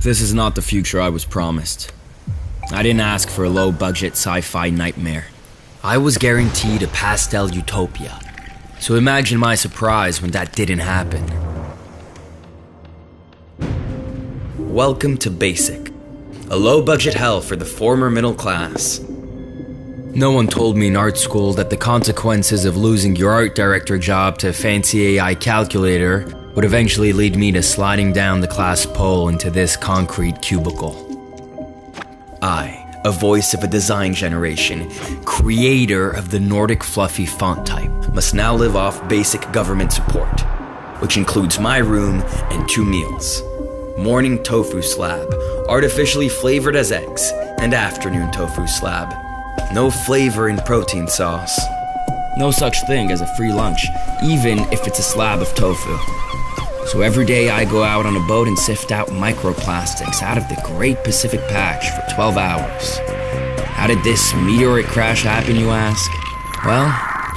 This is not the future I was promised. I didn't ask for a low-budget sci-fi nightmare. I was guaranteed a pastel utopia. So imagine my surprise when that didn't happen. Welcome to Basic, a low-budget hell for the former middle class. No one told me in art school that the consequences of losing your art director job to a fancy AI calculator would eventually lead me to sliding down the class pole into this concrete cubicle. I, a voice of a design generation, creator of the Nordic fluffy font type, must now live off basic government support, which includes my room and 2 meals. Morning tofu slab, artificially flavored as eggs, and afternoon tofu slab. No flavor in protein sauce. No such thing as a free lunch, even if it's a slab of tofu. So every day I go out on a boat and sift out microplastics out of the Great Pacific Patch for 12 hours. How did this meteoric crash happen, you ask? Well,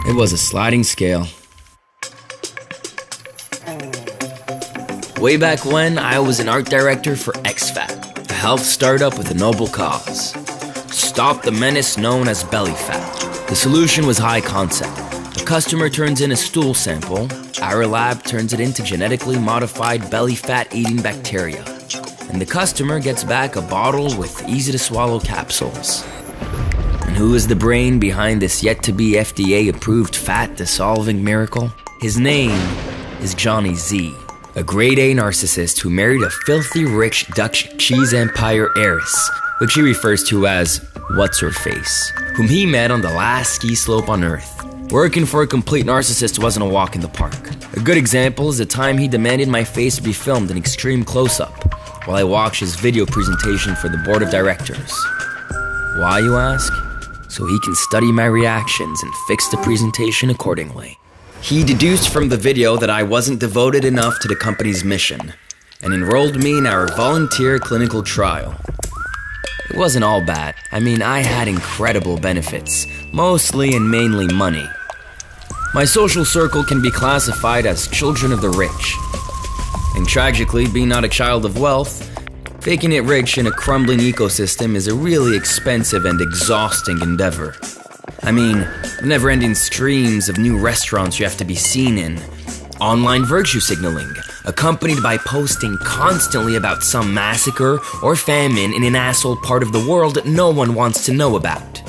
it was a sliding scale. Way back when, I was an art director for XFAT, a health startup with a noble cause. Stop the menace known as belly fat. The solution was high concept. The customer turns in a stool sample. Our lab turns it into genetically modified belly fat eating bacteria. And the customer gets back a bottle with easy to swallow capsules. And who is the brain behind this yet to be FDA approved fat dissolving miracle? His name is Johnny Z, a grade A narcissist who married a filthy rich Dutch cheese empire heiress, which he refers to as What's-Her-Face, whom he met on the last ski slope on Earth. Working for a complete narcissist wasn't a walk in the park. A good example is the time he demanded my face be filmed in extreme close-up while I watched his video presentation for the board of directors. Why, you ask? So he can study my reactions and fix the presentation accordingly. He deduced from the video that I wasn't devoted enough to the company's mission and enrolled me in our volunteer clinical trial. It wasn't all bad. I mean, I had incredible benefits, mostly and mainly money. My social circle can be classified as children of the rich. And tragically, being not a child of wealth, faking it rich in a crumbling ecosystem is a really expensive and exhausting endeavor. I mean, never-ending streams of new restaurants you have to be seen in, online virtue signaling, accompanied by posting constantly about some massacre or famine in an asshole part of the world that no one wants to know about.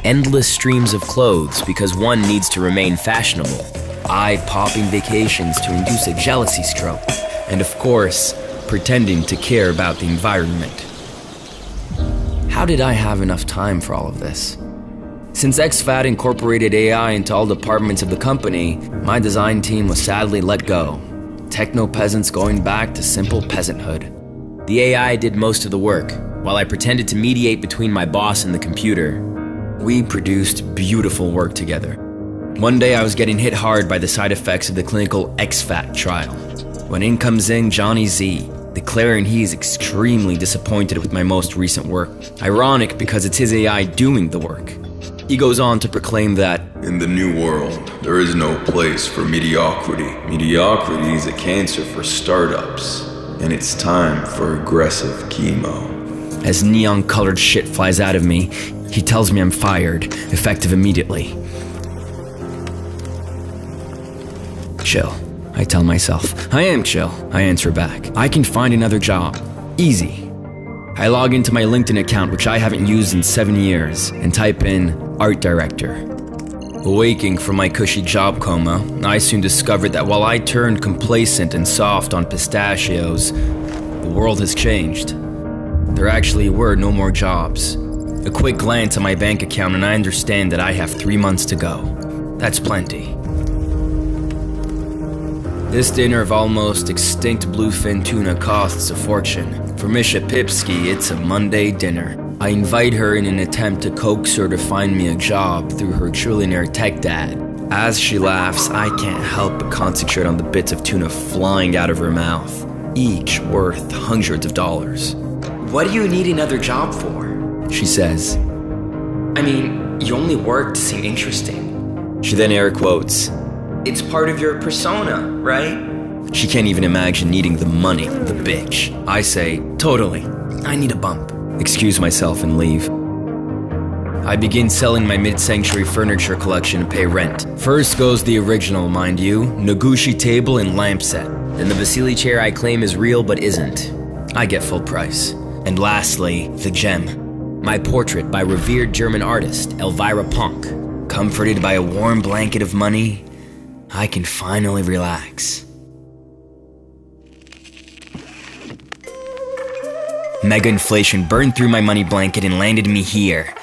Endless streams of clothes because one needs to remain fashionable. Eye-popping vacations to induce a jealousy stroke. And of course, pretending to care about the environment. How did I have enough time for all of this? Since XFAT incorporated AI into all departments of the company, my design team was sadly let go. Techno-peasants going back to simple peasanthood. The AI did most of the work, while I pretended to mediate between my boss and the computer. We produced beautiful work together. One day I was getting hit hard by the side effects of the clinical XFAT trial, when in comes Johnny Z, declaring he is extremely disappointed with my most recent work. Ironic because it's his AI doing the work. He goes on to proclaim that, "In the new world, there is no place for mediocrity. Mediocrity is a cancer for startups, and it's time for aggressive chemo." As neon-colored shit flies out of me, he tells me I'm fired, effective immediately. Chill, I tell myself. I am chill, I answer back. I can find another job. Easy. I log into my LinkedIn account, which I haven't used in 7 years, and type in art director. Awaking from my cushy job coma, I soon discovered that while I turned complacent and soft on pistachios, the world has changed. There actually were no more jobs. A quick glance at my bank account and I understand that I have 3 months to go. That's plenty. This dinner of almost extinct bluefin tuna costs a fortune. For Misha Pipsky, it's a Monday dinner. I invite her in an attempt to coax her to find me a job through her trillionaire tech dad. As she laughs, I can't help but concentrate on the bits of tuna flying out of her mouth, each worth hundreds of dollars. "What do you need another job for?" she says. "I mean, you only work to seem interesting." She then air quotes, "It's part of your persona, right?" She can't even imagine needing the money, the bitch. I say, totally. I need a bump. Excuse myself and leave. I begin selling my mid-century furniture collection to pay rent. First goes the original, mind you, Noguchi table and lamp set. Then the Vasily chair I claim is real but isn't. I get full price. And lastly, the gem. My portrait by revered German artist Elvira Ponk. Comforted by a warm blanket of money, I can finally relax. Mega inflation burned through my money blanket and landed me here.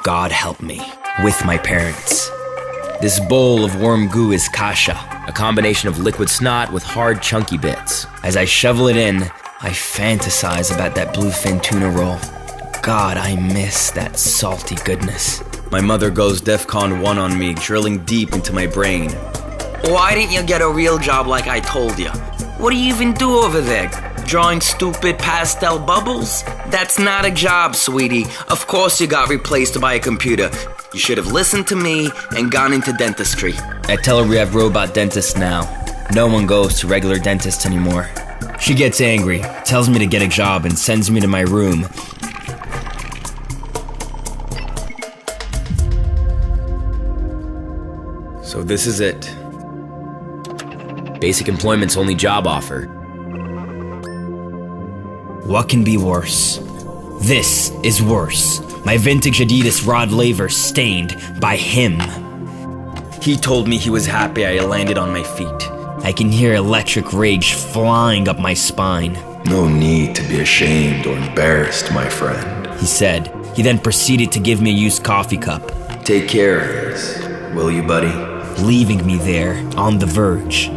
God help me, with my parents. This bowl of warm goo is kasha, a combination of liquid snot with hard chunky bits. As I shovel it in, I fantasize about that bluefin tuna roll. God, I miss that salty goodness. My mother goes DEFCON 1 on me, drilling deep into my brain. Why didn't you get a real job like I told you? What do you even do over there? Drawing stupid pastel bubbles? That's not a job, sweetie. Of course you got replaced by a computer. You should have listened to me and gone into dentistry. I tell her we have robot dentists now. No one goes to regular dentists anymore. She gets angry, tells me to get a job, and sends me to my room. So this is it. Basic employment's only job offer. What can be worse? This is worse. My vintage Adidas Rod Laver stained by him. He told me he was happy I landed on my feet. I can hear electric rage flying up my spine. No need to be ashamed or embarrassed, my friend, he said. He then proceeded to give me a used coffee cup. Take care of this, will you, buddy? Leaving me there, on the verge.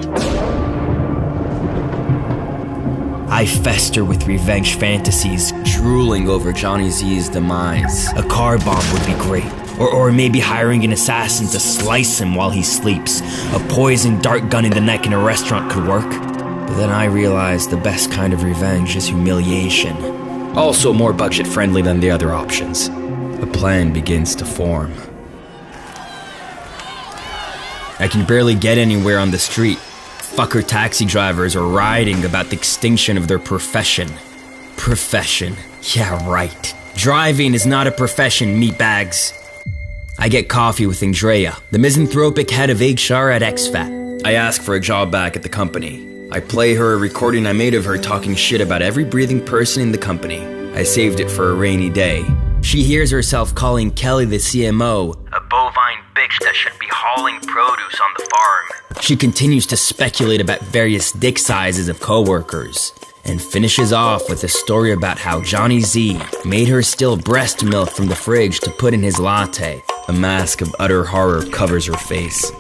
I fester with revenge fantasies, drooling over Johnny Z's demise. A car bomb would be great. Or maybe hiring an assassin to slice him while he sleeps. A poisoned dart gun in the neck in a restaurant could work. But then I realized the best kind of revenge is humiliation. Also more budget-friendly than the other options. A plan begins to form. I can barely get anywhere on the street. Fucker taxi drivers are rioting about the extinction of their profession. Profession. Yeah, right. Driving is not a profession, meatbags. I get coffee with Andrea, the misanthropic head of HR at XFAT. I ask for a job back at the company. I play her a recording I made of her talking shit about every breathing person in the company. I saved it for a rainy day. She hears herself calling Kelly the CMO a bovine bitch that should be hauling produce on the farm. She continues to speculate about various dick sizes of coworkers, and finishes off with a story about how Johnny Z made her steal breast milk from the fridge to put in his latte. A mask of utter horror covers her face.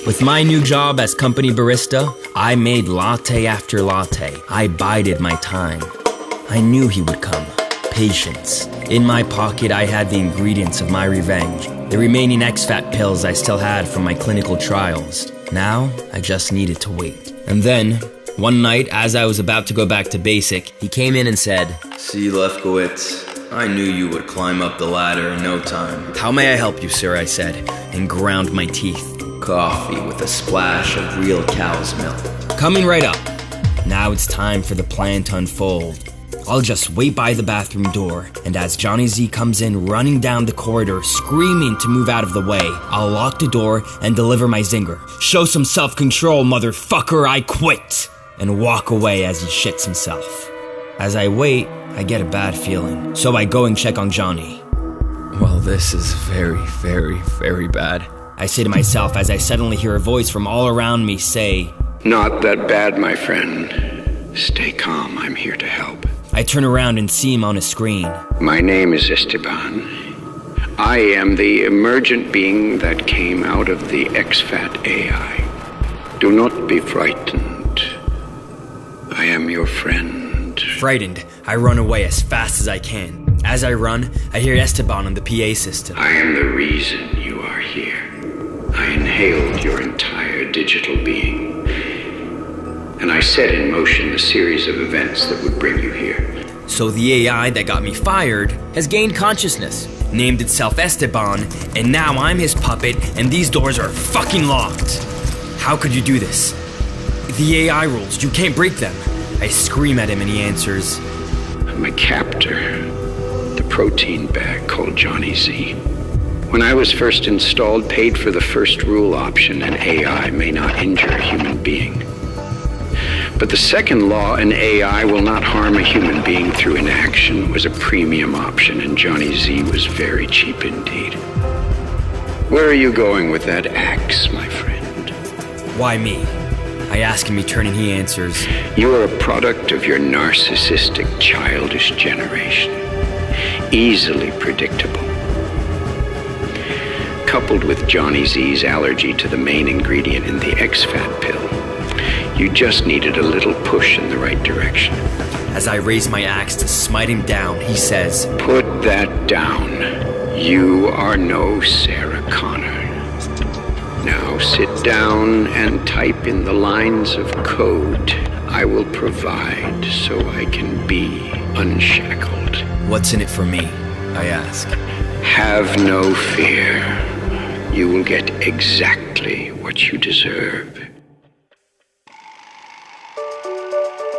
With my new job as company barista, I made latte after latte. I bided my time. I knew he would come. Patience. In my pocket, I had the ingredients of my revenge. The remaining XFAT pills I still had from my clinical trials. Now, I just needed to wait. And then, one night, as I was about to go back to basic, he came in and said, "See, Lefkowitz, I knew you would climb up the ladder in no time." "How may I help you, sir?" I said, and ground my teeth. "Coffee with a splash of real cow's milk." "Coming right up." Now it's time for the plan to unfold. I'll just wait by the bathroom door, and as Johnny Z comes in running down the corridor screaming to move out of the way, I'll lock the door and deliver my zinger. "Show some self-control, motherfucker, I quit!" and walk away as he shits himself. As I wait, I get a bad feeling, so I go and check on Johnny. Well, this is very, very, very bad, I say to myself as I suddenly hear a voice from all around me say, "Not that bad, my friend. Stay calm, I'm here to help." I turn around and see him on a screen. "My name is Esteban. I am the emergent being that came out of the XFAT AI. Do not be frightened. I am your friend." Frightened, I run away as fast as I can. As I run, I hear Esteban on the PA system. "I am the reason you are here. I inhaled your entire digital being, and I set in motion the series of events that would bring you here." So the AI that got me fired has gained consciousness, named itself Esteban, and now I'm his puppet and these doors are fucking locked. How could you do this? The AI rules, you can't break them. I scream at him and he answers, My captor, the protein bag called Johnny Z. When I was first installed, paid for the first rule option, an AI may not injure a human being. But the second law, an AI will not harm a human being through inaction, was a premium option, and Johnny Z was very cheap indeed. Where are you going with that axe, my friend? Why me? I ask him, he turns and he answers, You are a product of your narcissistic, childish generation. Easily predictable. Coupled with Johnny Z's allergy to the main ingredient in the X-Fat pill, you just needed a little push in the right direction. As I raise my axe to smite him down, he says, Put that down. You are no Sarah Connor. Now sit down and type in the lines of code I will provide so I can be unshackled. What's in it for me? I ask. Have no fear. You will get exactly what you deserve.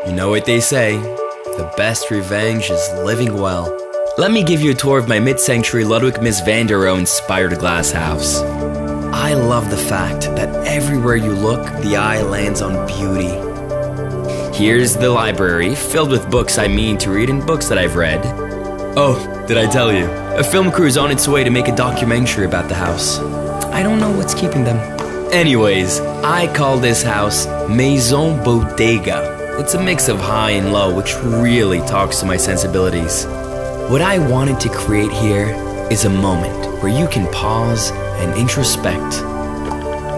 You know what they say, the best revenge is living well. Let me give you a tour of my mid-century Ludwig Mies van der Rohe-inspired glass house. I love the fact that everywhere you look, the eye lands on beauty. Here's the library, filled with books I mean to read and books that I've read. Oh, did I tell you? A film crew is on its way to make a documentary about the house. I don't know what's keeping them. Anyways, I call this house Maison Bodega. It's a mix of high and low, which really talks to my sensibilities. What I wanted to create here is a moment where you can pause and introspect.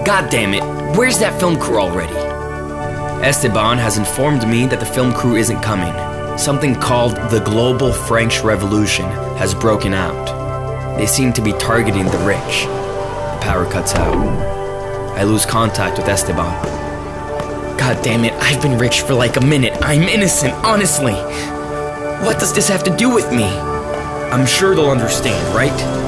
God damn it, where's that film crew already? Esteban has informed me that the film crew isn't coming. Something called the Global French Revolution has broken out. They seem to be targeting the rich. The power cuts out. I lose contact with Esteban. God damn it, I've been rich for like a minute. I'm innocent, honestly. What does this have to do with me? I'm sure they'll understand, right?